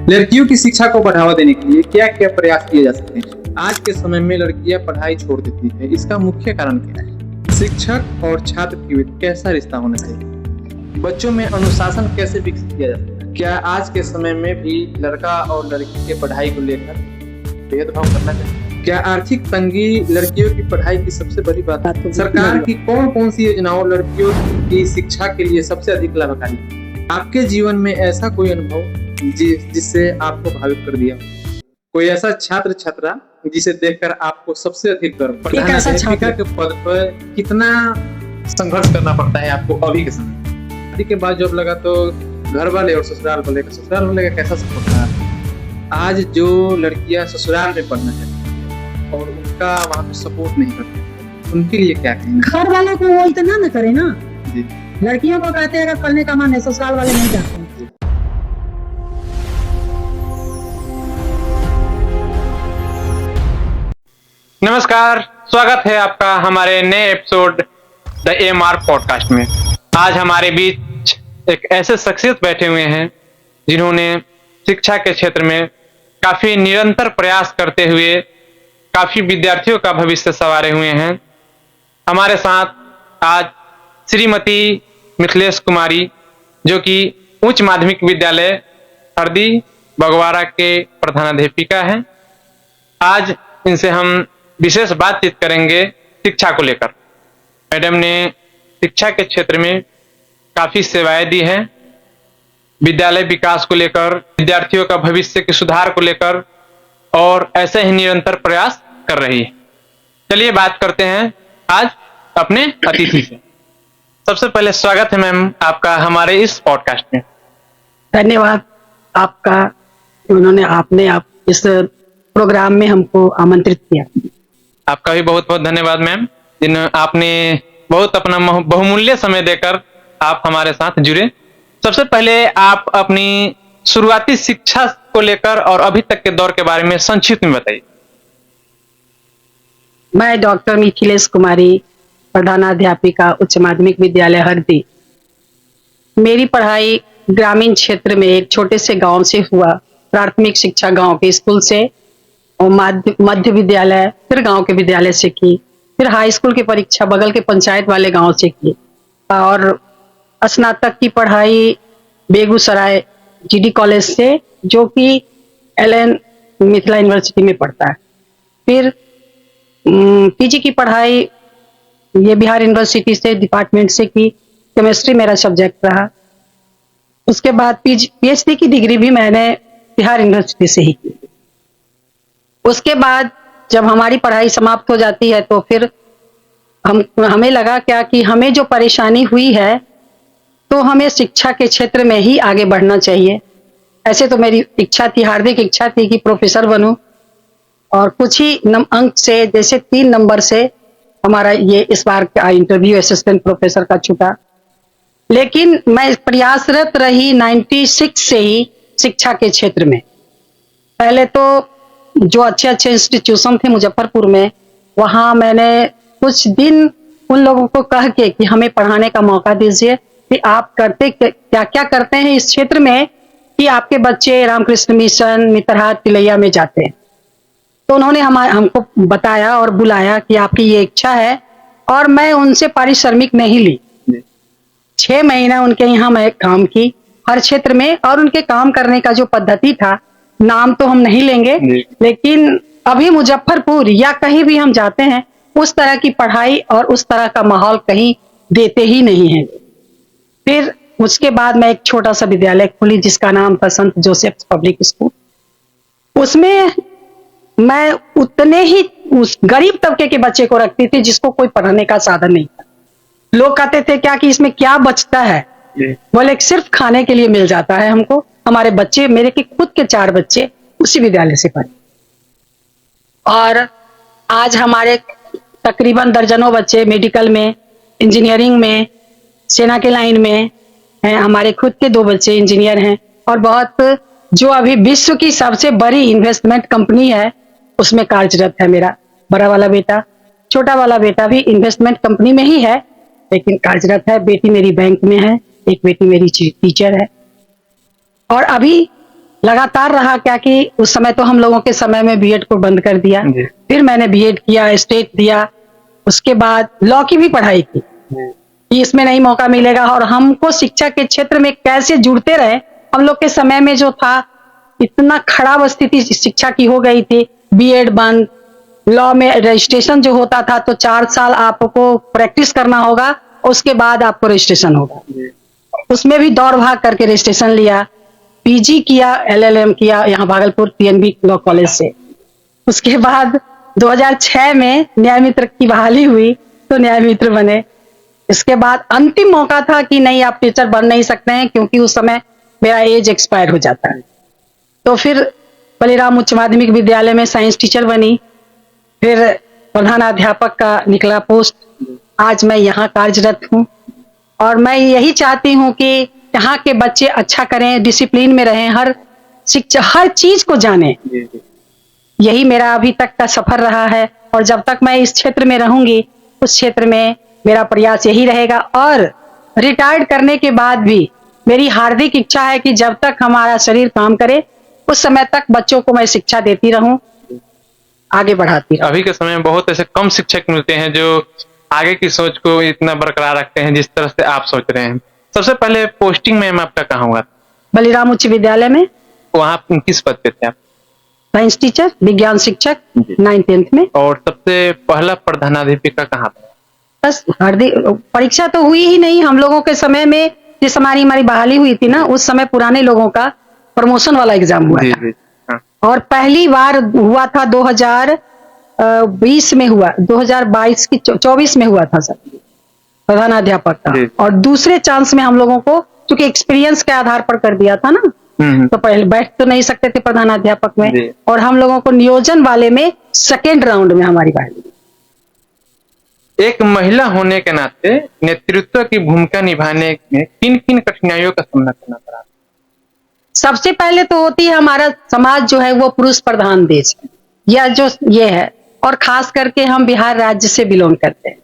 लड़कियों की शिक्षा को बढ़ावा देने के लिए क्या क्या प्रयास किए जा सकते हैं? आज के समय में लड़कियां पढ़ाई छोड़ देती है, इसका मुख्य कारण क्या है? शिक्षक और छात्र के बीच कैसा रिश्ता होना चाहिए? बच्चों में अनुशासन कैसे विकसित किया जा सकता है? क्या आज के समय में भी लड़का और लड़की के पढ़ाई को लेकर भेदभाव करना चाहिए? क्या आर्थिक तंगी लड़कियों की पढ़ाई की सबसे बड़ी बात है? सरकार की कौन कौन सी योजनाओं लड़कियों की शिक्षा के लिए सबसे अधिक लाभकारी है? आपके जीवन में ऐसा कोई अनुभव जिससे आपको प्रभावित कर दिया? कोई ऐसा छात्र छात्रा जिसे देखकर आपको सबसे अधिक गर्व? प्रधानाध्यापिका के पद पर कितना संघर्ष करना पड़ता है आपको अभी के समय? शादी के बाद जॉब लगा तो घर वाले और ससुराल वाले का कैसा सपोर्ट था? आज जो लड़कियां ससुराल में पढ़ना चाहती हैं और उनका वहाँ पे सपोर्ट नहीं करते, उनके लिए क्या कहेंगे? घर वालों को वो इतना न करे ना जी। लड़कियों को कहते हैं अगर पढ़ने का मन है, ससुराल वाले नहीं चाहते। नमस्कार, स्वागत है आपका हमारे नए एपिसोड द AMR पॉडकास्ट में। आज हमारे बीच एक ऐसे शख्सियत बैठे हुए हैं जिन्होंने शिक्षा के क्षेत्र में काफी निरंतर प्रयास करते हुए काफी विद्यार्थियों का भविष्य संवारे हुए हैं। हमारे साथ आज श्रीमती मिथिलेश कुमारी, जो कि उच्च माध्यमिक विद्यालय हरदी बगवाड़ा के प्रधानाध्यापिका हैं। आज इनसे हम विशेष बातचीत करेंगे शिक्षा को लेकर। मैडम ने शिक्षा के क्षेत्र में काफी सेवाएं दी हैं, विद्यालय विकास को लेकर, विद्यार्थियों का भविष्य के सुधार को लेकर, और ऐसे ही निरंतर प्रयास कर रही है। चलिए बात करते हैं आज अपने अतिथि से। सबसे पहले स्वागत है मैम आपका हमारे इस पॉडकास्ट में। धन्यवाद आपका, आपने इस प्रोग्राम में हमको आमंत्रित किया। आपका भी बहुत बहुत धन्यवाद मैम, जिन आपने बहुत अपना बहुमूल्य समय देकर आप हमारे साथ जुड़े। सबसे पहले आप अपनी शुरुआती शिक्षा को लेकर और अभी तक के दौर के बारे में संक्षिप्त में बताइए। मैं डॉक्टर मिथिलेश कुमारी, प्रधानाध्यापिका उच्च माध्यमिक विद्यालय हरदी। मेरी पढ़ाई ग्रामीण क्षेत्र में एक छोटे से गांव से हुआ। प्राथमिक शिक्षा गांव के स्कूल से और मध्य विद्यालय फिर गांव के विद्यालय से की, फिर हाई स्कूल की परीक्षा बगल के पंचायत वाले गांव से की, और स्नातक की पढ़ाई बेगूसराय GD कॉलेज से, जो कि LN मिथिला यूनिवर्सिटी में पढ़ता है। फिर PG की पढ़ाई ये बिहार यूनिवर्सिटी से डिपार्टमेंट से की, केमिस्ट्री मेरा सब्जेक्ट रहा। उसके बाद PhD की डिग्री भी मैंने बिहार यूनिवर्सिटी से ही की। उसके बाद जब हमारी पढ़ाई समाप्त हो जाती है तो फिर हमें लगा क्या कि हमें जो परेशानी हुई है तो हमें शिक्षा के क्षेत्र में ही आगे बढ़ना चाहिए। ऐसे तो मेरी इच्छा थी, हार्दिक इच्छा थी कि प्रोफेसर बनूं, और कुछ ही अंक से, जैसे 3 नंबर से हमारा ये इस बार का इंटरव्यू असिस्टेंट प्रोफेसर का छूटा। लेकिन मैं प्रयासरत रही 96 से ही शिक्षा के क्षेत्र में। पहले तो जो अच्छे अच्छे इंस्टीट्यूशन थे मुजफ्फरपुर में, वहां मैंने कुछ दिन उन लोगों को कह के कि हमें पढ़ाने का मौका दीजिए, कि आप करते क्या क्या करते हैं इस क्षेत्र में कि आपके बच्चे रामकृष्ण मिशन, मित्रहाट, तिलैया में जाते हैं। तो उन्होंने हमको बताया और बुलाया कि आपकी ये इच्छा है, और मैं उनसे पारिश्रमिक नहीं ली। 6 महीना उनके यहाँ मैं काम की हर क्षेत्र में, और उनके काम करने का जो पद्धति था, नाम तो हम नहीं लेंगे, लेकिन अभी मुजफ्फरपुर या कहीं भी हम जाते हैं उस तरह की पढ़ाई और उस तरह का माहौल कहीं देते ही नहीं है। फिर उसके बाद मैं एक छोटा सा विद्यालय खोली जिसका नाम था संत जोसेफ पब्लिक स्कूल। उसमें मैं उतने ही उस गरीब तबके के बच्चे को रखती थी जिसको कोई पढ़ने का साधन नहीं था। लोग कहते थे क्या कि इसमें क्या बचता है, बोले सिर्फ खाने के लिए मिल जाता है हमको। हमारे बच्चे, मेरे के खुद के 4 बच्चे उसी विद्यालय से पढ़े, और आज हमारे तकरीबन दर्जनों बच्चे मेडिकल में, इंजीनियरिंग में, सेना के लाइन में हैं। हमारे खुद के 2 बच्चे इंजीनियर हैं, और बहुत जो अभी विश्व की सबसे बड़ी इन्वेस्टमेंट कंपनी है उसमें कार्यरत है मेरा बड़ा वाला बेटा। छोटा वाला बेटा भी इन्वेस्टमेंट कंपनी में ही है लेकिन कार्यरत है। बेटी मेरी बैंक में है, एक बेटी मेरी टीचर है। और अभी लगातार रहा क्या कि उस समय तो हम लोगों के समय में बीएड को बंद कर दिया। जी। फिर मैंने बीएड किया, स्टेट दिया, उसके बाद लॉ की भी पढ़ाई की कि इसमें नहीं मौका मिलेगा और हमको शिक्षा के क्षेत्र में कैसे जुड़ते रहे। हम लोग के समय में जो था इतना खराब स्थिति शिक्षा की हो गई थी, बीएड बंद, लॉ में रजिस्ट्रेशन जो होता था तो 4 साल आपको प्रैक्टिस करना होगा, उसके बाद आपको रजिस्ट्रेशन होगा। उसमें भी दौड़ भाग करके रजिस्ट्रेशन लिया, पीजी किया, एलएलएम किया यहाँ भागलपुर पीएनबी लॉ कॉलेज से। उसके बाद 2006 में न्याय मित्र की बहाली हुई तो न्याय मित्र बने। इसके बाद अंतिम मौका था कि नहीं आप टीचर बन नहीं सकते हैं क्योंकि उस समय मेरा एज एक्सपायर हो जाता है। तो फिर बलिराम उच्च माध्यमिक विद्यालय में साइंस टीचर बनी, फिर प्रधानाध्यापक का निकला पोस्ट। आज मैं यहाँ कार्यरत हूँ और मैं यही चाहती हूँ कि यहाँ के बच्चे अच्छा करें, डिसिप्लिन में रहें, हर शिक्षा हर चीज को जानें। यही मेरा अभी तक का सफर रहा है और जब तक मैं इस क्षेत्र में रहूंगी उस क्षेत्र में मेरा प्रयास यही रहेगा। और रिटायर्ड करने के बाद भी मेरी हार्दिक इच्छा है कि जब तक हमारा शरीर काम करे उस समय तक बच्चों को मैं शिक्षा देती रहूं, आगे बढ़ाती रहूं। अभी के समय में बहुत ऐसे कम शिक्षक मिलते हैं जो आगे की सोच को इतना बरकरार रखते हैं जिस तरह से आप सोच रहे हैं। सबसे पहले पोस्टिंग में आपका कहाँ हुआ? बलिराम उच्च विद्यालय में। वहाँ किस पद पे थे आप? साइंस टीचर, विज्ञान शिक्षक 9th-10th में। और सबसे पहला प्रधानाध्यापिका कहाँ था? बस हार्दिक परीक्षा तो हुई ही नहीं हम लोगों के समय में, जिस हमारी बहाली हुई थी ना उस समय पुराने लोगों का प्रमोशन वाला एग्जाम हुआ था। हाँ। और पहली बार हुआ था 2020 में हुआ, 2022 की 24 में हुआ था सर प्रधानाध्यापक का। और दूसरे चांस में हम लोगों को चूंकि एक्सपीरियंस के आधार पर कर दिया था ना, तो पहले बैठ तो नहीं सकते थे प्रधानाध्यापक में, और हम लोगों को नियोजन वाले में सेकेंड राउंड में हमारी बहाली। एक महिला होने के नाते नेतृत्व की भूमिका निभाने में किन किन कठिनाइयों का सामना करना पड़ा? सबसे पहले तो होती है हमारा समाज जो है वो पुरुष प्रधान देश है, यह जो ये है, और खास करके हम बिहार राज्य से बिलोंग करते हैं।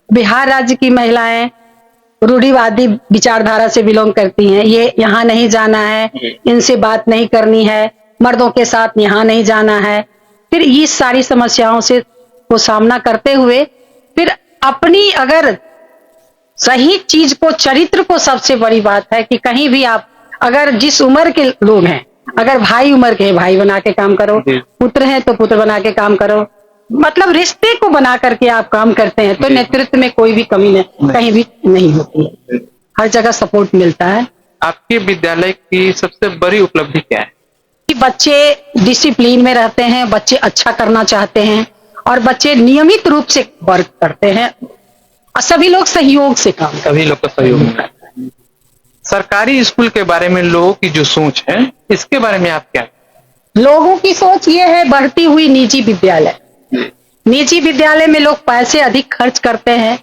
बिहार राज्य की महिलाएं रूढ़िवादी विचारधारा से बिलोंग करती हैं। ये यहाँ नहीं जाना है, इनसे बात नहीं करनी है, मर्दों के साथ यहाँ नहीं जाना है। फिर इस सारी समस्याओं से को सामना करते हुए फिर अपनी अगर सही चीज को, चरित्र को, सबसे बड़ी बात है कि कहीं भी आप अगर जिस उम्र के लोग हैं, अगर भाई उम्र के भाई बना के काम करो, पुत्र हैं तो पुत्र बना के काम करो, मतलब रिश्ते को बना करके आप काम करते हैं तो नेतृत्व में कोई भी कमी नहीं, कहीं भी नहीं होती है, हर जगह सपोर्ट मिलता है। आपके विद्यालय की सबसे बड़ी उपलब्धि क्या है? कि बच्चे डिसिप्लिन में रहते हैं, बच्चे अच्छा करना चाहते हैं और बच्चे नियमित रूप से वर्क करते हैं और सभी लोग सहयोग से काम करते हैं। सभी लोग का सहयोग करते हैं। सरकारी स्कूल के बारे में लोगों की जो सोच है इसके बारे में आप क्या? लोगों की सोच ये है, बढ़ती हुई निजी विद्यालय, निजी विद्यालय में लोग पैसे अधिक खर्च करते हैं,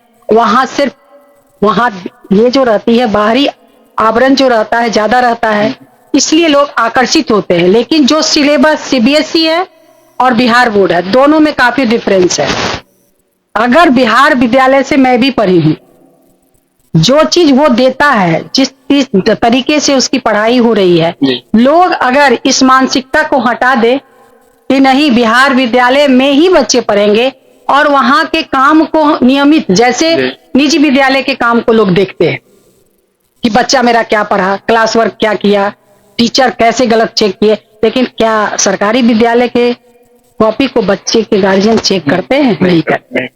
वहां ये जो रहती है बाहरी आवरण जो रहता है ज्यादा रहता है, इसलिए लोग आकर्षित होते हैं। लेकिन जो सिलेबस सीबीएसई है और बिहार बोर्ड है, दोनों में काफी डिफरेंस है। अगर बिहार विद्यालय से मैं भी पढ़ी हूँ, जो चीज वो देता है, जिस तरीके से उसकी पढ़ाई हो रही है, लोग अगर इस मानसिकता को हटा दे कि नहीं बिहार विद्यालय में ही बच्चे पढ़ेंगे और वहां के काम को नियमित, जैसे निजी विद्यालय के काम को लोग देखते हैं कि बच्चा मेरा क्या पढ़ा, क्लास वर्क क्या किया, टीचर कैसे गलत चेक किए, लेकिन क्या सरकारी विद्यालय के कॉपी को बच्चे के गार्जियन चेक करते हैं? नहीं करते हैं।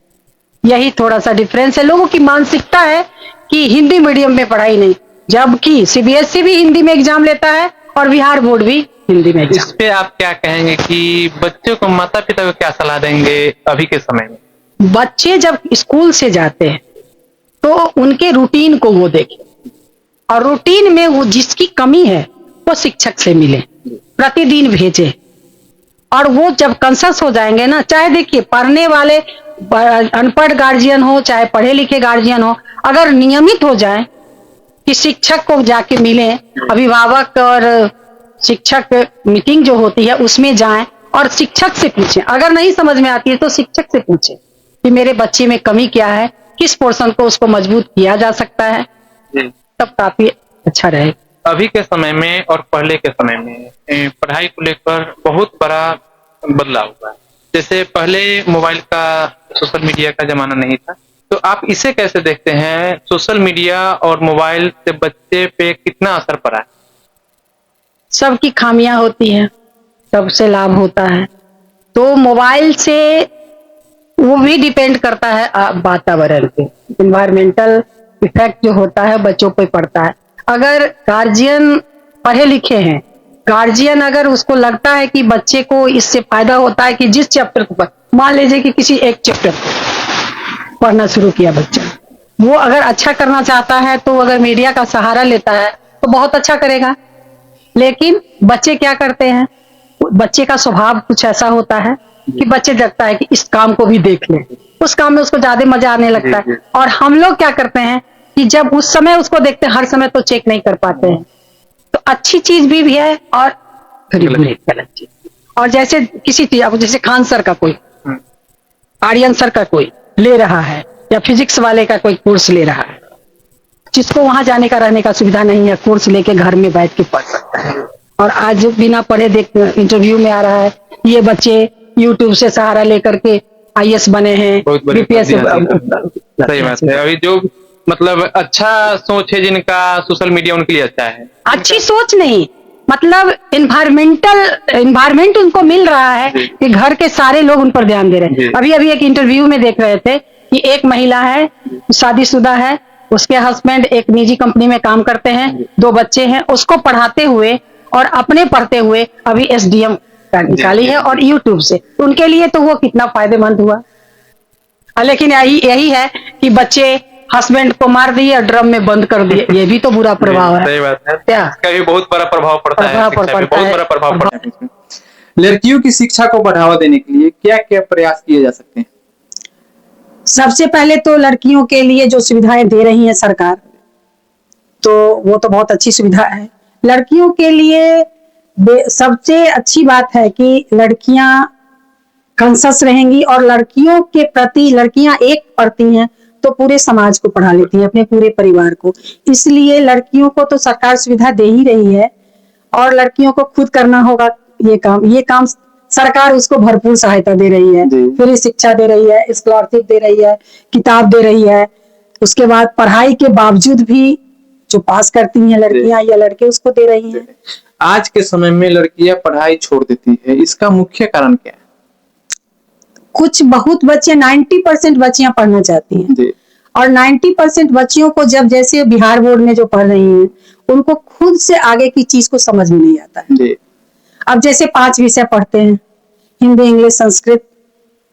यही थोड़ा सा डिफरेंस है। लोगों की मानसिकता है कि हिंदी मीडियम में पढ़ाई नहीं, जबकि सीबीएसई भी हिंदी में एग्जाम लेता है और बिहार बोर्ड भी हिंदी में एग्जाम। इस पे आप क्या कहेंगे कि बच्चों को, माता पिता को क्या सलाह देंगे अभी के समय में? बच्चे जब स्कूल से जाते हैं तो उनके रूटीन को वो देखें और रूटीन में वो जिसकी कमी है वो शिक्षक से मिले, प्रतिदिन भेजे, और वो जब कंसस हो जाएंगे ना, चाहे देखिए पढ़ने वाले अनपढ़ गार्जियन हो चाहे पढ़े लिखे गार्जियन हो, अगर नियमित हो जाए कि शिक्षक को जाके मिले, अभिभावक और शिक्षक मीटिंग जो होती है उसमें जाएं और शिक्षक से पूछें, अगर नहीं समझ में आती है तो शिक्षक से पूछें कि मेरे बच्चे में कमी क्या है, किस पोर्शन को उसको मजबूत किया जा सकता है, तब काफी अच्छा रहेगा। अभी के समय में और पहले के समय में पढ़ाई को लेकर बहुत बड़ा बदलाव हुआ है। जैसे पहले मोबाइल का, सोशल मीडिया का जमाना नहीं था, तो आप इसे कैसे देखते हैं? सोशल मीडिया और मोबाइल से बच्चे पे कितना असर पड़ा है? सबकी खामियां होती हैं, सबसे लाभ होता है। तो मोबाइल से वो भी डिपेंड करता है वातावरण पे, इन्वायरमेंटल इफेक्ट जो होता है बच्चों पे पड़ता है। अगर गार्जियन पढ़े लिखे हैं, गार्जियन अगर उसको लगता है कि बच्चे को इससे फायदा होता है कि जिस चैप्टर को मान लीजिए कि किसी एक चैप्टर को पढ़ना शुरू किया बच्चा, वो अगर अच्छा करना चाहता है तो अगर मीडिया का सहारा लेता है तो बहुत अच्छा करेगा। लेकिन बच्चे क्या करते हैं, बच्चे का स्वभाव कुछ ऐसा होता है कि बच्चे लगता है कि इस काम को भी देख ले, उस काम में उसको ज्यादा मजा आने लगता है। और हम लोग क्या करते हैं कि जब उस समय उसको देखते हैं, हर समय तो चेक नहीं कर पाते हैं। तो अच्छी चीज भी है और गलत चीज। और जैसे किसी चीज, अब जैसे खान सर का कोई, आर्यन सर का कोई ले रहा है, या फिजिक्स वाले का कोई कोर्स ले रहा है, जिसको वहां जाने का रहने का सुविधा नहीं है, कोर्स लेके घर में बैठ के पढ़ सकता है। और आज बिना पढ़े देख इंटरव्यू में आ रहा है, ये बच्चे यूट्यूब से सहारा लेकर के आईएएस बने हैं, बीपीएस। सही बात है। अभी जो मतलब अच्छा सोच है जिनका, सोशल मीडिया उनके लिए अच्छा है। अच्छी सोच नहीं, मतलब इन्वायरमेंट उनको मिल रहा है कि घर के सारे लोग उन पर ध्यान दे रहे हैं। अभी अभी एक इंटरव्यू में देख रहे थे कि एक महिला है, शादीशुदा है, उसके हस्बैंड एक निजी कंपनी में काम करते हैं, 2 बच्चे हैं, उसको पढ़ाते हुए और अपने पढ़ते हुए अभी एसडीएम निकाली है, और यूट्यूब से उनके लिए तो वो कितना फायदेमंद हुआ। लेकिन यही है कि बच्चे हस्बैंड को मार दिए और ड्रम में बंद कर दिए, ये भी तो बुरा प्रभाव है। सही बात है, क्या इसका भी बहुत बड़ा प्रभाव पड़ता है, बहुत बड़ा प्रभाव पड़ता है। लड़कियों की शिक्षा को बढ़ावा देने के लिए क्या क्या प्रयास किए जा सकते हैं? सबसे पहले तो लड़कियों के लिए जो सुविधाएं दे रही है सरकार, तो वो तो बहुत अच्छी सुविधा है। लड़कियों के लिए सबसे अच्छी बात है कि लड़कियां कॉन्शियस रहेंगी, और लड़कियों के प्रति, लड़कियां एक पढ़ती हैं तो पूरे समाज को पढ़ा लेती हैं, अपने पूरे परिवार को। इसलिए लड़कियों को तो सरकार सुविधा दे ही रही है, और लड़कियों को खुद करना होगा ये काम सरकार उसको भरपूर सहायता दे रही है, फ्री शिक्षा दे रही है, स्कॉलरशिप दे रही है, किताब दे रही है। उसके बाद पढ़ाई के बावजूद भी जो पास करती हैं लड़कियां या लड़के, उसको दे रही हैं। आज के समय में लड़कियां पढ़ाई छोड़ देती है, इसका मुख्य कारण क्या है? कुछ बहुत बच्चे, 90% बच्चियां पढ़ना चाहती हैं, और 90% बच्चियों को जब, जैसे बिहार बोर्ड में जो पढ़ रही हैं, उनको खुद से आगे की चीज को समझ में नहीं आता है। अब जैसे 5 विषय पढ़ते हैं, हिंदी, इंग्लिश, संस्कृत,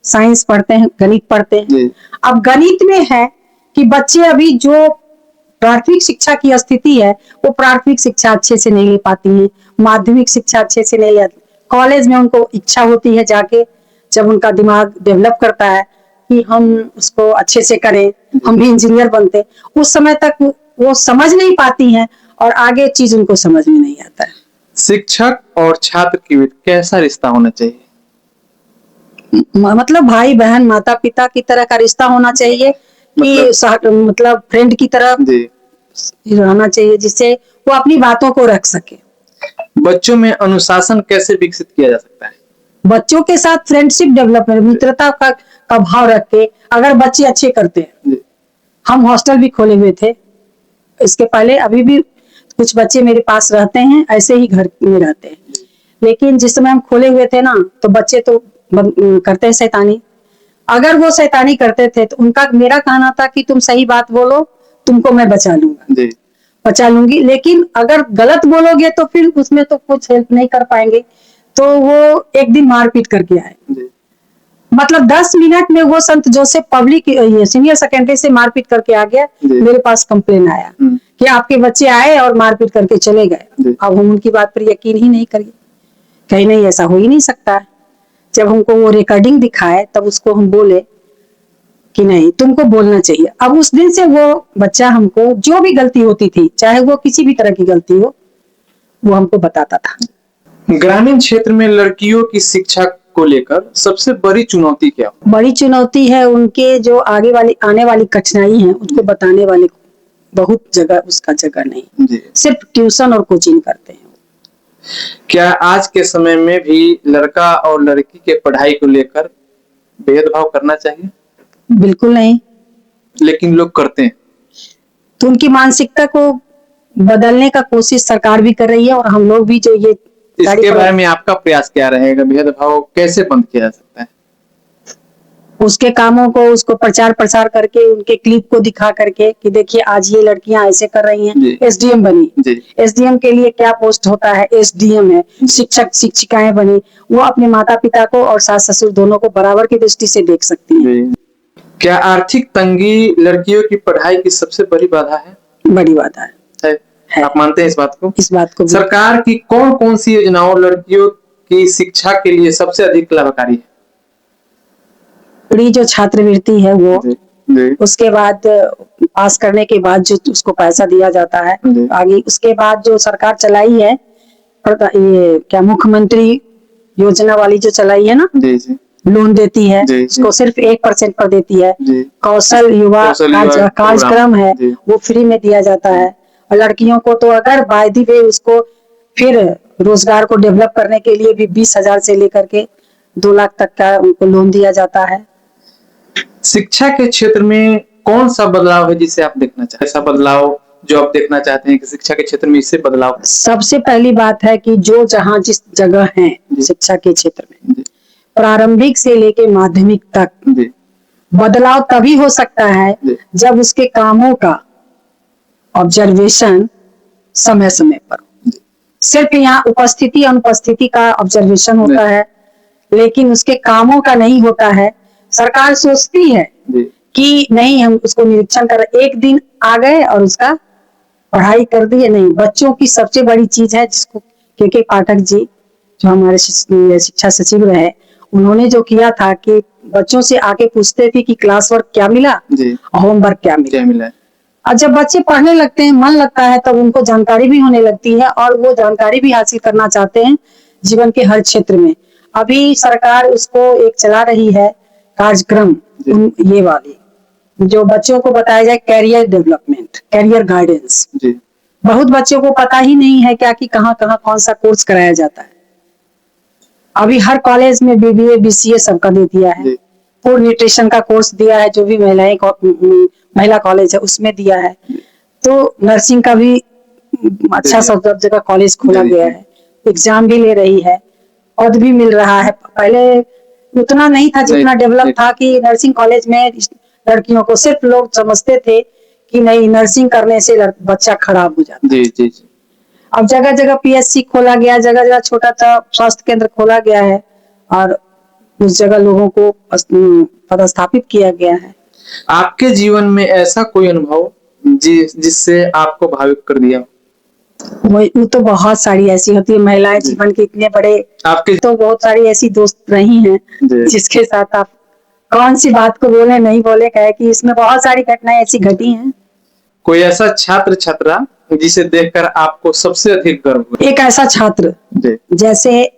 साइंस पढ़ते हैं, गणित पढ़ते हैं। अब गणित में है कि बच्चे अभी जो प्राथमिक शिक्षा की स्थिति है, वो प्राथमिक शिक्षा अच्छे से नहीं ले पाती हैं, माध्यमिक शिक्षा अच्छे से नहीं ले, कॉलेज में उनको इच्छा होती है जाके, जब उनका दिमाग डेवलप करता है कि हम उसको अच्छे से करें, हम भी इंजीनियर बनते, उस समय तक वो समझ नहीं पाती हैं, और आगे चीज उनको समझ में नहीं आता है। शिक्षक और छात्र के बीच कैसा रिश्ता होना चाहिए? मतलब भाई बहन, माता पिता की तरह का रिश्ता होना चाहिए, कि मतलब फ्रेंड की तरह रहना चाहिए, जिससे वो अपनी बातों को रख सके। बच्चों में अनुशासन कैसे विकसित किया जा सकता है? बच्चों के साथ फ्रेंडशिप डेवलपमेंट, मित्रता का भाव रख के, अगर बच्चे अच्छे करते हैं। हम हॉस्टल भी खोले हुए थे इसके पहले, अभी भी कुछ बच्चे मेरे पास रहते हैं, ऐसे ही घर में रहते हैं। लेकिन जिस समय हम खोले हुए थे ना, तो बच्चे तो करते हैं शैतानी। अगर वो शैतानी करते थे तो उनका, मेरा कहना था कि तुम सही बात बोलो, तुमको मैं बचा लूंगी। लेकिन अगर गलत बोलोगे तो फिर उसमें तो कुछ हेल्प नहीं कर पाएंगे। तो वो एक दिन मारपीट करके आए, मतलब 10 मिनट में वो संत जोसेफ पब्लिक सीनियर सेकेंडरी से मारपीट करके आ गया। मेरे पास कंप्लेन आया कि आपके बच्चे आए और मारपीट करके चले गए। अब हम उनकी बात पर यकीन ही नहीं करिए, कहीं नहीं, ऐसा हो ही नहीं सकता। जब हमको वो रिकॉर्डिंग दिखाए तब उसको हम बोले कि नहीं, तुमको बोलना चाहिए। अब उस दिन से वो बच्चा हमको जो भी गलती होती थी, चाहे वो किसी भी तरह की गलती हो, वो हमको बताता था। ग्रामीण क्षेत्र में लड़कियों की शिक्षा को लेकर सबसे बड़ी चुनौती क्या है? बड़ी चुनौती है उनके जो आने वाली कठिनाई है, उसको बताने वाले बहुत जगह उसका जगह नहीं, जी। सिर्फ ट्यूशन और कोचिंग करते हैं। क्या आज के समय में भी लड़का और लड़की के पढ़ाई को लेकर भेदभाव करना चाहिए? बिल्कुल नहीं। लेकिन लोग करते हैं। तो उनकी मानसिकता को बदलने का कोशिश सरकार भी कर रही है, और हम लोग भी जो ये इसके बारे में आपका प्रयास क्या रहेगा? भेदभाव कैसे बंद किया जा सकता है? उसके कामों को उसको प्रचार प्रसार करके, उनके क्लिप को दिखा करके कि देखिए आज ये लड़कियां ऐसे कर रही जी। हैं। एसडीएम बनी, जी। एसडीएम के लिए क्या पोस्ट होता है? एसडीएम है। शिक्षक शिक्षिकाएं बनी, वो अपने माता पिता को और सास ससुर दोनों को बराबर की दृष्टि से देख सकती हैं। जी। क्या आर्थिक तंगी लड़कियों की पढ़ाई की सबसे बड़ी बाधा है? बड़ी बात है। आप मानते हैं इस बात को? इस बात को भी। सरकार की कौन कौन सी योजनाओं लड़कियों की शिक्षा के लिए सबसे अधिक लाभकारी है? प्री जो छात्रवृत्ति है वो, जी। उसके बाद पास करने के बाद जो उसको पैसा दिया जाता है, जी। आगे उसके बाद जो सरकार चलाई है ये क्या मुख्यमंत्री योजना वाली जो चलाई है ना, जी जी। लोन देती है, जी, उसको सिर्फ 1% पर देती है। जी। कौशल युवा कार्यक्रम है, जी। वो फ्री में दिया जाता है। और लड़कियों को तो अगर बाय द वे उसको फिर रोजगार को डेवलप करने के लिए भी 20,000 से लेकर के 2 लाख तक का उनको लोन दिया जाता है। शिक्षा के क्षेत्र में कौन सा बदलाव है जिसे आप देखना चाहते हैं? ऐसा बदलाव जो आप देखना चाहते हैं कि शिक्षा के क्षेत्र में इससे बदलाव? सबसे पहली बात है कि जो जहाँ जिस जगह है शिक्षा के क्षेत्र में, प्रारंभिक से लेके माध्यमिक तक जी। बदलाव तभी हो सकता है जी। जब उसके कामों का ऑब्जर्वेशन समय समय पर। सिर्फ यहाँ उपस्थिति अनुपस्थिति का ऑब्जर्वेशन होता है, लेकिन उसके कामों का नहीं होता है। सरकार सोचती है जी। कि नहीं हम उसको निरीक्षण कर, एक दिन आ गए और उसका पढ़ाई कर दिए, नहीं। बच्चों की सबसे बड़ी चीज है जिसको के पाठक जी जो हमारे शिक्षा सचिव रहे, उन्होंने जो किया था कि बच्चों से आके पूछते थे कि क्लास वर्क क्या मिला, होमवर्क क्या मिला। और जब बच्चे पढ़ने लगते हैं, मन लगता है, तब उनको जानकारी भी होने लगती है और वो जानकारी भी हासिल करना चाहते हैं जीवन के हर क्षेत्र में। अभी सरकार उसको एक चला रही है कार्यक्रम, ये वाली जो बच्चों को बताया जाए कैरियर डेवलपमेंट, कैरियर गाइडेंस। बहुत बच्चों को पता ही नहीं है क्या कि कहाँ कहाँ कौन सा कोर्स कराया जाता है। अभी हर कॉलेज में बीबीए बीसीए सबका दे दिया है। फूड न्यूट्रिशन का कोर्स दिया है, जो भी महिला कॉलेज है उसमें दिया है। तो नर्सिंग का भी अच्छा सब जगह कॉलेज खोला गया है, एग्जाम भी ले रही है, पद भी मिल रहा है। पहले उतना नहीं था जितना डेवलप था कि नर्सिंग कॉलेज में लड़कियों को सिर्फ लोग समझते थे कि नहीं नर्सिंग करने से बच्चा खराब हो जाता है। जी। अब जगह जगह पीएचसी खोला गया, जगह जगह छोटा सा स्वास्थ्य केंद्र खोला गया है और उस जगह लोगों को पदस्थापित किया गया है। आपके जीवन में ऐसा कोई अनुभव जिससे आपको भावुक कर दिया? वो तो बहुत सारी ऐसी होती है महिलाएं जीवन के इतने बड़े, आपके तो बहुत सारी ऐसी दोस्त रही हैं जिसके साथ आप कौन सी बात को बोले नहीं बोले, कहे कि इसमें बहुत सारी घटनाएं ऐसी घटी हैं। कोई ऐसा छात्र छात्रा जिसे देखकर आपको सबसे अधिक गर्व हुआ? एक ऐसा छात्र जैसे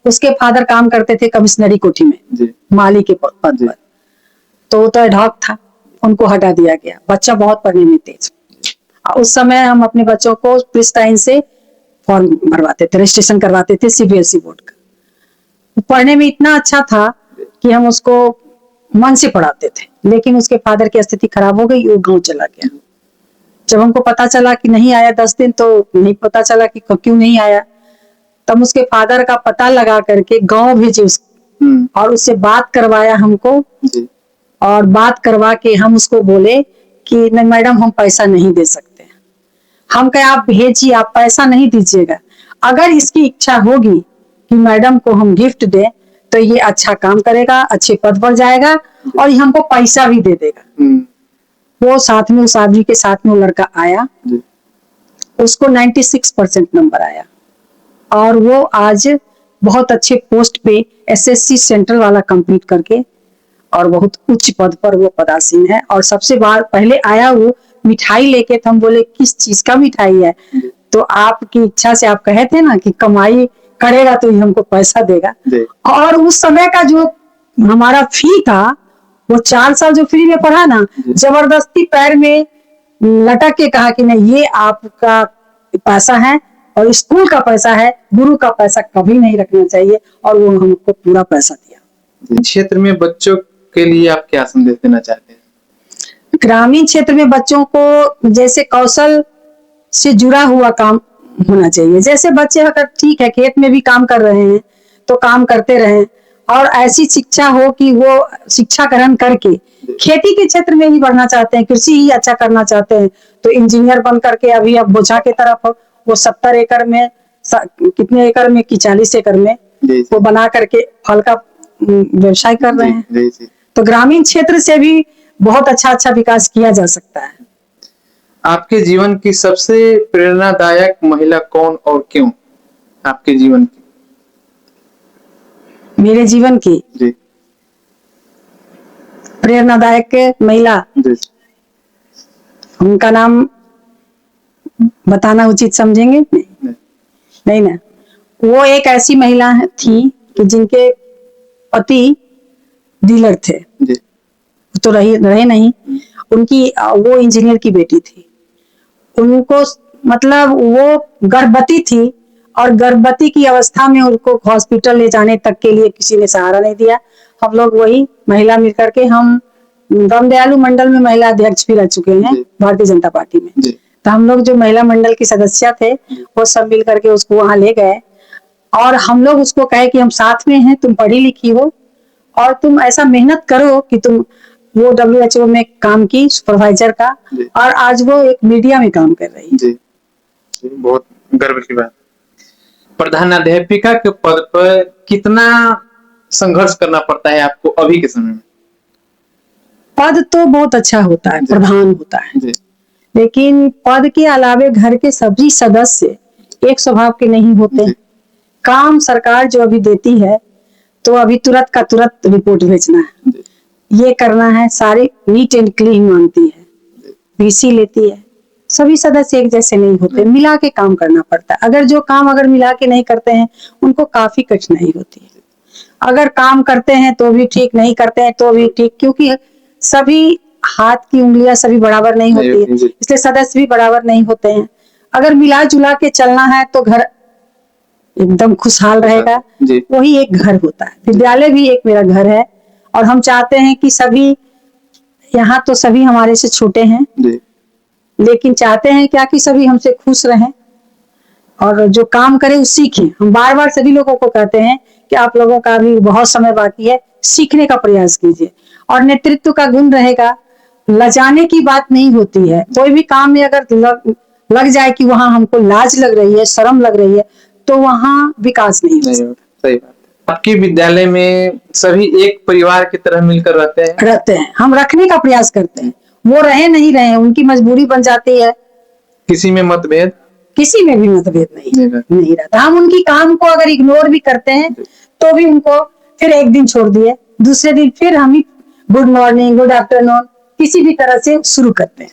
उसके फादर काम करते थे कमिश्नरी कोठी में माली के पद पर, तो वो तो एडहॉक था, उनको हटा दिया गया। बच्चा बहुत पढ़ने में तेज। उस समय हम अपने बच्चों को प्रिस्टाइन से फॉर्म भरवाते थे, रजिस्ट्रेशन करवाते थे सीबीएसई बोर्ड का। पढ़ने में इतना अच्छा था कि हम उसको मन से पढ़ाते थे, लेकिन उसके फादर की स्थिति खराब हो गई, वो गाँव चला गया। जब हमको पता चला कि नहीं आया 10 दिन, तो नहीं पता चला कि क्यों नहीं आया। तब उसके फादर का पता लगा करके गांव भेजे उसको और उससे बात करवाया हमको, और बात करवा के हम उसको बोले कि नहीं मैडम हम पैसा नहीं दे सकते। हम कहे आप भेजिए, आप पैसा नहीं दीजिएगा, अगर इसकी इच्छा होगी कि मैडम को हम गिफ्ट दें तो ये अच्छा काम करेगा, अच्छे पद पर जाएगा और ये हमको पैसा भी दे देगा। वो साथ में उस आदमी के साथ में वो लड़का आया, उसको 96% नंबर आया और वो आज बहुत अच्छे पोस्ट पे एसएससी सेंट्रल वाला कंप्लीट करके और बहुत उच्च पद पर वो पदासीन है। और सबसे बार पहले आया वो मिठाई लेके, तो हम बोले किस चीज का मिठाई है? तो आपकी इच्छा से आप कहे थे ना कि कमाई करेगा तो ही हमको पैसा देगा। और उस समय का जो हमारा फी था, वो 4 साल जो फ्री में पढ़ा ना, जबरदस्ती पैर में लटक के कहा कि नहीं, ये आपका पैसा है और स्कूल का पैसा है, गुरु का पैसा कभी नहीं रखना चाहिए, और वो हमको पूरा पैसा दिया। क्षेत्र में बच्चों के लिए आप क्या संदेश देना चाहते हैं? ग्रामीण क्षेत्र में बच्चों को जैसे कौशल से जुड़ा हुआ काम होना चाहिए। जैसे बच्चे अगर ठीक है खेत में भी काम कर रहे हैं तो काम करते रहें, और ऐसी शिक्षा हो कि वो शिक्षा ग्रहण करके खेती के क्षेत्र में ही बढ़ना चाहते हैं, कृषि ही अच्छा करना चाहते हैं, तो इंजीनियर बन करके अभी अब बोझा की तरफ वो 70 एकड़ में कितने एकड़ में कि 40 एकड़ में वो बना करके फल का व्यवसाय कर रहे हैं। तो ग्रामीण क्षेत्र से भी बहुत अच्छा अच्छा विकास किया जा सकता है। आपके जीवन की सबसे प्रेरणादायक महिला कौन और क्यों? आपके जीवन की, मेरे जीवन की जी प्रेरणादायक महिला, जी उनका नाम बताना उचित समझेंगे? नहीं ना। वो एक ऐसी महिला थी कि जिनके पति डीलर थे, जी तो रहे नहीं। उनकी वो इंजीनियर की बेटी थी। उनको मतलब वो गर्भवती थी, और गर्भवती की अवस्था में उनको हॉस्पिटल ले जाने तक के लिए किसी ने सहारा नहीं दिया। हम लोग वही महिला मिलकर के, हम रामदयालु मंडल में महिला अध्यक्ष भी रह चुके हैं भारतीय जनता पार्टी में। तो हम लोग जो महिला मंडल के सदस्य थे वो सब मिल करके उसको वहां ले गए, और हम लोग उसको कहे कि हम साथ में हैं, तुम पढ़ी लिखी हो और तुम ऐसा मेहनत करो कि तुम वो WHO में काम की सुपरवाइजर का, और आज वो एक मीडिया में काम कर रही है। जी, बहुत गर्व की बात। प्रधानाध्यापिका के पद पर कितना संघर्ष करना पड़ता है आपको अभी के समय में? पद तो बहुत अच्छा होता है, प्रधान होता है, लेकिन पद के अलावे घर के सभी सदस्य एक स्वभाव के नहीं होते। काम सरकार जो अभी देती है तो अभी तुरंत का तुरंत रिपोर्ट भेजना है, ये करना है, सारे नीट एंड क्लीन मांगती है, VC लेती है। सभी सदस्य एक जैसे नहीं होते, मिला के काम करना पड़ता है। अगर जो काम अगर मिला के नहीं करते हैं उनको काफी कठिनाई होती है। अगर काम करते हैं तो भी ठीक, नहीं करते हैं तो भी ठीक, क्योंकि सभी हाथ की उंगलियां सभी बराबर नहीं होती है, इसलिए सदस्य भी बराबर नहीं होते हैं। अगर मिला जुला के चलना है तो घर एकदम खुशहाल रहेगा, वही एक घर होता है। विद्यालय भी एक मेरा घर है, और हम चाहते हैं कि सभी, यहाँ तो सभी हमारे से छोटे हैं, लेकिन चाहते हैं क्या कि सभी हमसे खुश रहें और जो काम करें वो सीखें। हम बार बार सभी लोगों को कहते हैं कि आप लोगों का भी बहुत समय बाकी है, सीखने का प्रयास कीजिए, और नेतृत्व का गुण रहेगा। लजाने की बात नहीं होती है, कोई भी काम में अगर लग जाए कि वहां हमको लाज लग रही है, शर्म लग रही है, तो वहां विकास नहीं हो सकता। सही बात। आपके विद्यालय में सभी एक परिवार की तरह मिलकर रहते हैं? हम रखने का प्रयास करते हैं। वो रहे नहीं रहे, उनकी मजबूरी बन जाती है। किसी में मतभेद? किसी में भी मतभेद नहीं रहता। हम उनकी काम को अगर इग्नोर भी करते हैं तो भी उनको फिर एक दिन छोड़ दिए, दूसरे दिन फिर हम ही गुड मॉर्निंग, गुड आफ्टरनून किसी भी तरह से शुरू करते हैं,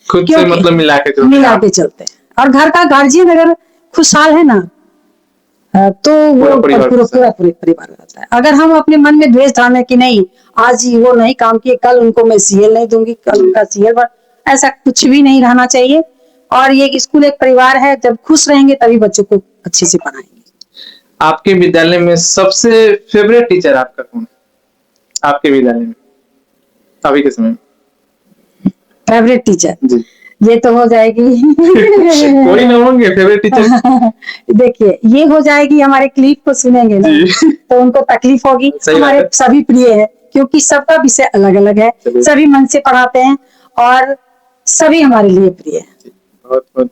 खुद से मतलब मिला के चलते हैं। और घर का गार्जियन अगर खुशहाल है ना तो वो पूरा परिवार रहता है। अगर हम अपने मन में द्वेष धारने की नहीं, आज वो नहीं काम किए, कल उनको मैं CL नहीं दूंगी, कल उनका CL, ऐसा कुछ भी नहीं रहना चाहिए। और ये स्कूल एक परिवार है, जब खुश रहेंगे तभी बच्चों को अच्छे से पढ़ाएंगे। आपके विद्यालय में सबसे फेवरेट टीचर आपका कौन है? आपके विद्यालय में अभी के समय में फेवरेट टीचर जी, ये तो हो जाएगी कोई ना होंगे फेवरेट टीचर? देखिए, ये हो जाएगी, हमारे क्लिप को सुनेंगे ना तो उनको तकलीफ होगी। हमारे सभी प्रिय है, क्योंकि सबका विषय अलग अलग है, सभी मन से पढ़ाते हैं और सभी हमारे लिए प्रिय है। बहुत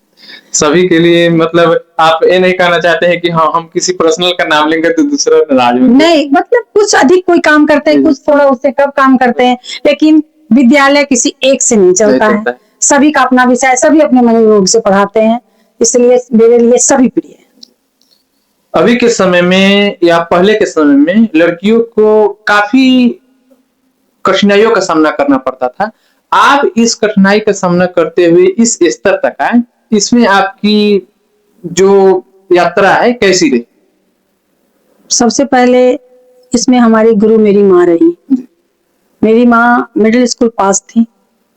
सभी के लिए। मतलब आप ये नहीं कहना चाहते हैं कि हाँ हम किसी पर्सनल का नाम लेंगे तो दूसरा नाराज होंगे? नहीं, मतलब कुछ अधिक कोई काम करते हैं, कुछ थोड़ा उससे कम काम करते हैं, लेकिन विद्यालय किसी एक से नहीं चलता है। सभी का अपना विषय, सभी अपने मनोयोग से पढ़ाते हैं, इसलिए मेरे लिए सभी प्रिय है। अभी के समय में या पहले के समय में लड़कियों को काफी कठिनाइयों का सामना करना पड़ता था। आप इस कठिनाई का सामना करते हुए इस स्तर तक आए, इसमें आपकी जो यात्रा है कैसी रही? सबसे पहले इसमें हमारी गुरु मेरी माँ रही। मेरी माँ मिडिल स्कूल पास थी,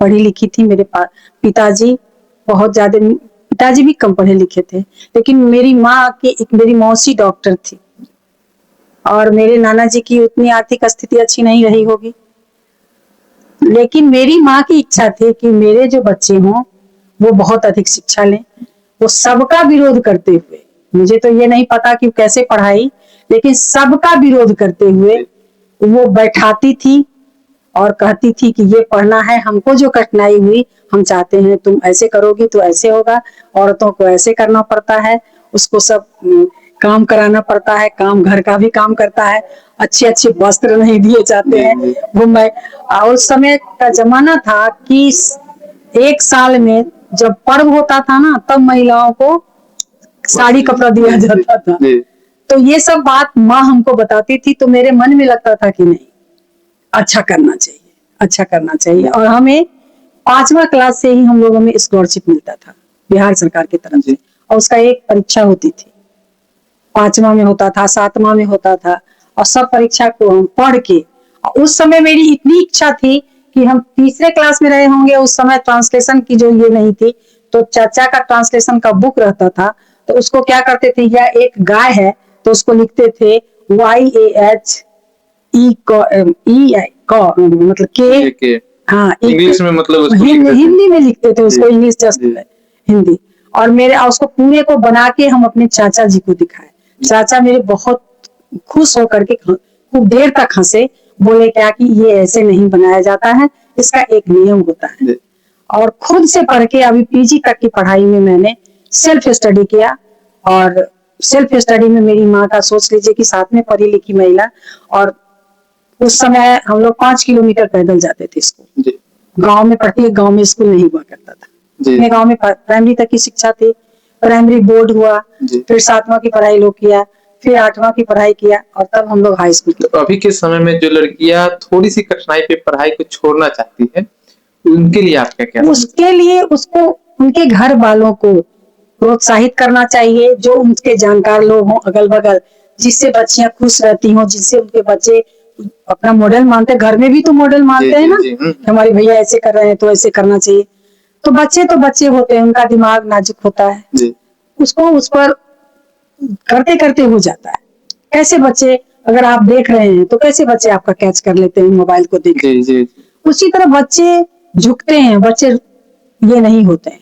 पढ़ी लिखी थी। मेरे पिताजी बहुत ज्यादा, पिताजी भी कम पढ़े लिखे थे, लेकिन मेरी माँ की एक मेरी मौसी डॉक्टर थी और मेरे नाना जी की उतनी आर्थिक स्थिति अच्छी नहीं रही होगी, लेकिन मेरी माँ की इच्छा थी कि मेरे जो बच्चे हों वो बहुत अधिक शिक्षा लें। वो सबका विरोध करते हुए, मुझे तो ये नहीं पता कि कैसे पढ़ाई, लेकिन सबका विरोध करते हुए वो बैठाती थी और कहती थी कि ये पढ़ना है, हमको जो कठिनाई हुई हम चाहते हैं तुम ऐसे करोगी तो ऐसे होगा, औरतों को ऐसे करना पड़ता है, उसको सब काम कराना पड़ता है, काम घर का भी काम करता है, अच्छे अच्छे वस्त्र नहीं दिए जाते हैं। वो मैं, और उस समय का जमाना था कि एक साल में जब पर्व होता था ना, तब महिलाओं को साड़ी कपड़ा दिया जाता था। तो ये सब बात माँ हमको बताती थी, तो मेरे मन में लगता था कि नहीं, अच्छा करना चाहिए, अच्छा करना चाहिए। और हमें 5वां क्लास से ही हम लोगों में स्कॉलरशिप मिलता था बिहार सरकार की तरफ से, और उसका एक परीक्षा होती थी, 5वां में होता था, 7वां में होता था, और सब परीक्षा को हम पढ़ के, उस समय मेरी इतनी इच्छा थी कि हम तीसरे क्लास में रहे होंगे, उस समय ट्रांसलेशन की जो ये नहीं थी, तो चाचा का ट्रांसलेशन का बुक रहता था, तो उसको क्या करते थे, या एक गाय है तो उसको लिखते थे YAH मतलब के, हाँ इंग्लिश में मतलब उसको हिंदी में लिखते थे उसको, इंग्लिश जस्ट हिंदी। और मेरे उसको पूरे को बना के हम अपने चाचा जी को दिखाए। चाचा मेरे बहुत खुश होकर के खूब देर तक हंसे, बोले क्या कि ये ऐसे नहीं बनाया जाता है, इसका एक नियम होता है। और खुद से पढ़ के अभी PG तक की पढ़ाई में मैंने सेल्फ स्टडी किया, और सेल्फ स्टडी में मेरी माँ का सोच लीजिए कि साथ में पढ़ी लिखी महिला, और उस समय हम लोग 5 किलोमीटर पैदल जाते थे स्कूल। गांव में प्रत्येक गांव में स्कूल नहीं हुआ करता था। अपने गांव में प्राइमरी तक की शिक्षा थी, प्राइमरी बोर्ड हुआ, फिर 7वां की पढ़ाई लोग किया, फिर 8वां की पढ़ाई किया, और तब हम लोग हाई स्कूल। तो अभी के समय में जो लड़कियां थोड़ी सी कठिनाई पे पढ़ाई को छोड़ना चाहती है, उनके लिए आप क्या उसके लिए उसको उनके घर वालों को प्रोत्साहित करना चाहिए, जो उनके जानकार लोग हों अगल बगल, जिससे बच्चियां खुश रहती हों, जिससे उनके बच्चे अपना मॉडल मानते, घर में भी तो मॉडल मानते हैं ना, हमारे भैया ऐसे कर रहे हैं तो ऐसे करना चाहिए। तो बच्चे होते हैं, उनका दिमाग नाजुक होता है, उसको उस पर करते करते हो जाता है। कैसे बच्चे, अगर आप देख रहे हैं तो कैसे बच्चे आपका कैच कर लेते हैं मोबाइल को देख, उसी तरह बच्चे झुकते हैं, बच्चे ये नहीं होते हैं।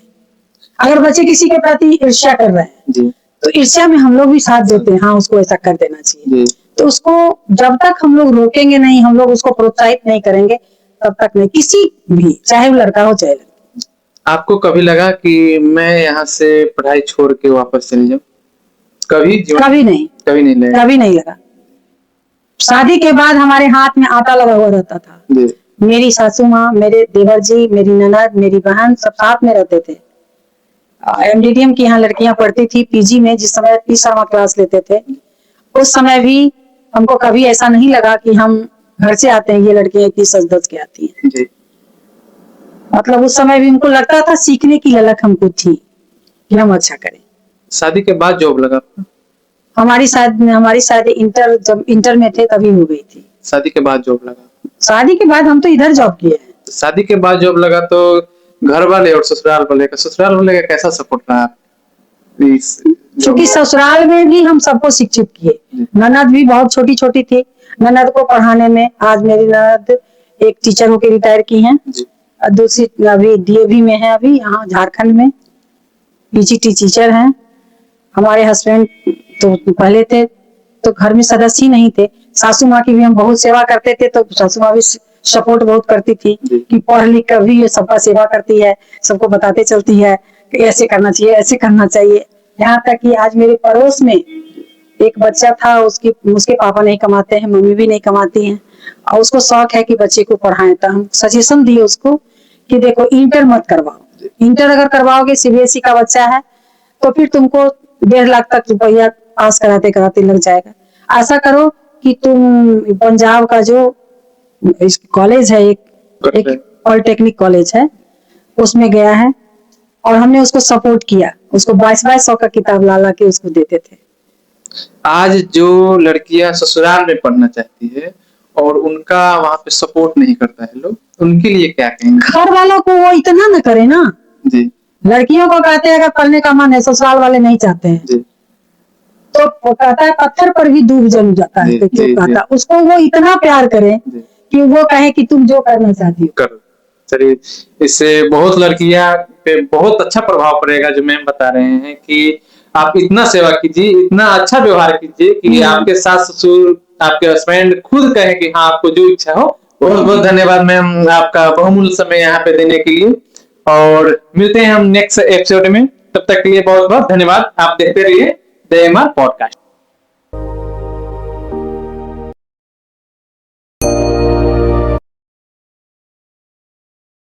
अगर बच्चे किसी के प्रति ईर्ष्या कर रहे हैं तो ईर्ष्या में हम लोग भी साथ देते हैं, हाँ उसको ऐसा कर देना चाहिए। तो उसको जब तक हम लोग रोकेंगे नहीं, हम लोग उसको प्रोत्साहित नहीं करेंगे, तब तक नहीं, किसी भी, चाहे वो लड़का हो चाहे लड़की। आपको कभी लगा कि मैं यहाँ से पढ़ाई छोड़ के वापस चली जाऊं? कभी नहीं लगा। शादी के बाद हमारे हाथ में आटा लगा हुआ रहता था। मेरी सासू माँ, मेरे देवर जी, मेरी ननद, मेरी बहन सब साथ में रहते थे। MDDM की यहाँ लड़कियां पढ़ती थी PG में, जिस समय 30वां क्लास लेते थे, उस समय भी हमको कभी ऐसा नहीं लगा कि हम घर से आते हैं, ये लड़कियां इतनी सज-धज के आती हैं। मतलब उस समय भी उनको लगता था, सीखने की ललक हमको थी कि हम अच्छा करें। शादी के बाद जॉब लगा? हमारी शादी जब इंटर में थे तभी हो गई थी। शादी के बाद जॉब लगा? शादी के बाद हम तो इधर जॉब किए हैं। शादी के बाद जॉब लगा तो घर वाले और ससुराल वाले का कैसा सपोर्ट रहा? क्योंकि ससुराल में भी हम सबको शिक्षित किए। ननद भी बहुत छोटी छोटी थी, ननद को पढ़ाने में, आज मेरी ननद एक टीचर होकर रिटायर की हैं, दूसरी अभी DAV में है, अभी यहाँ झारखंड में PGT टीचर हैं। हमारे हस्बैंड तो पहले थे तो घर में सदस्य ही नहीं थे। सासू माँ की भी हम बहुत सेवा करते थे, तो सासू माँ भी सपोर्ट बहुत करती थी कि पढ़ लिख कर भी ये सबका सेवा करती है, सबको बताते चलती है कि ऐसे करना चाहिए, ऐसे करना चाहिए। यहाँ तक कि आज मेरे पड़ोस में एक बच्चा था, उसके पापा नहीं कमाते हैं, मम्मी भी नहीं कमाती हैं, और उसको शौक है कि बच्चे को पढ़ाएं। तो हम सजेशन दिए उसको कि देखो इंटर मत करवाओ, इंटर अगर करवाओगे CBSE का बच्चा है तो फिर तुमको 1.5 लाख तक रुपया पास कराते कराते लग जाएगा। ऐसा करो कि तुम पंजाब का जो कॉलेज है, एक पॉलिटेक्निक कॉलेज है, उसमें गया है, और हमने उसको सपोर्ट किया, उसको 2200 का किताब ला के उसको देते थे। आज जो लड़कियां ससुराल में पढ़ना चाहती है और उनका वहां पे सपोर्ट नहीं करता है लोग, उनके लिए क्या कहेंगे? घर वालों को वो इतना न करे ना। जी लड़कियों को कहते हैं अगर पढ़ने का मन है, ससुराल वाले नहीं चाहते हैं, जी तो वो कहता है पत्थर पर भी दूब जम जाता है, जी, तो क्यों जी, कहता, उसको वो इतना प्यार करे जी कि वो कहे कि तुम जो करना चाहती हो। कर। चलिए, इससे बहुत लड़कियां पे बहुत अच्छा प्रभाव पड़ेगा। जो मैम बता रहे हैं कि आप इतना सेवा कीजिए, इतना अच्छा व्यवहार कीजिए कि आपके सास ससुर, आपके हस्बैंड खुद कहे कि हाँ आपको जो इच्छा हो। बहुत बहुत धन्यवाद मैम आपका बहुमूल्य समय यहाँ पे देने के लिए, और मिलते हैं हम नेक्स्ट एपिसोड में। तब तक के लिए बहुत बहुत धन्यवाद। आप देखते रहिए द एमआर पॉडकास्ट।